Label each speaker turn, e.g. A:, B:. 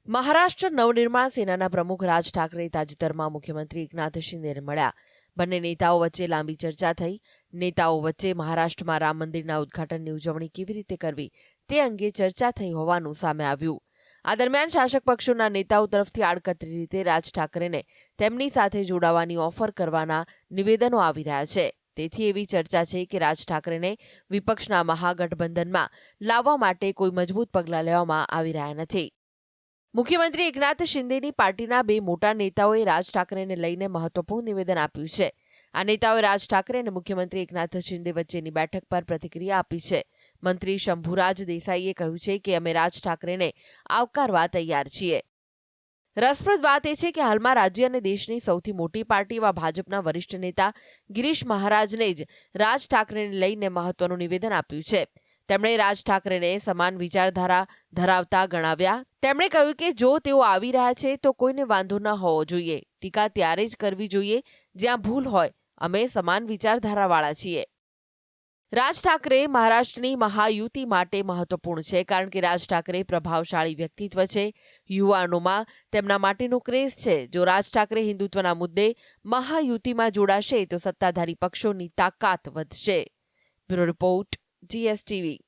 A: મહારાષ્ટ્ર નવનિર્માણ સેનાના પ્રમુખ રાજ ઠાકરે તાજેતરમાં મુખ્યમંત્રી એકનાથ શિંદેને મળ્યા. બંને નેતાઓ વચ્ચે લાંબી ચર્ચા થઈ. નેતાઓ વચ્ચે મહારાષ્ટ્રમાં રામ મંદિરના ઉદ્ઘાટનની ઉજવણી કેવી રીતે કરવી તે અંગે ચર્ચા થઈ હોવાનું સામે આવ્યું. આ દરમિયાન શાસક પક્ષોના નેતાઓ તરફથી આડકતરી રીતે રાજ ઠાકરેને તેમની સાથે જોડાવાની ઓફર કરવાના નિવેદનો આવી રહ્યા છે. તેથી એવી ચર્ચા છે કે રાજ ઠાકરેને વિપક્ષના મહાગઠબંધનમાં લાવવા માટે કોઈ મજબૂત પગલાં લેવામાં આવી રહ્યા નથી. મુખ્યમંત્રી એકનાથ શિંદેની પાર્ટીના બે મોટા નેતાઓએ રાજ ઠાકરેને લઈને મહત્વપૂર્ણ નિવેદન આપ્યું છે. આ નેતાઓએ રાજ ઠાકરે અને મુખ્યમંત્રી એકનાથ શિંદે વચ્ચેની બેઠક પર પ્રતિક્રિયા આપી છે. મંત્રી શંભુરાજ દેસાઈએ કહ્યું છે કે અમે રાજ ઠાકરેને આવકારવા તૈયાર છીએ. રસપ્રદ વાત એ છે કે હાલમાં રાજ્ય અને દેશની સૌથી મોટી પાર્ટી એવા ભાજપના વરિષ્ઠ નેતા ગિરીશ મહારાજને જ રાજ ઠાકરેને લઈને મહત્વનું નિવેદન આપ્યું છે. તેમણે રાજ ઠાકરેને સમાન વિચારધારા ધરાવતા ગણાવ્યા. તેમણે કહ્યું કે જો તેઓ આવી રહ્યા છે તો કોઈને વાંધો ન હોવો જોઈએ. ટીકા ત્યારે જ કરવી જોઈએ જ્યાં ભૂલ હોય. અમે સમાન વિચારધારાવાળા છીએ. રાજ ઠાકરે મહારાષ્ટ્રની મહાયુતિ માટે મહત્વપૂર્ણ છે, કારણ કે રાજ ઠાકરે પ્રભાવશાળી વ્યક્તિત્વ છે. યુવાનોમાં તેમના માટેનો ક્રેઝ છે. જો રાજ ઠાકરે હિન્દુત્વના મુદ્દે મહાયુતિમાં જોડાશે તો સત્તાધારી પક્ષોની તાકાત વધશે. Bureau report, GSTV.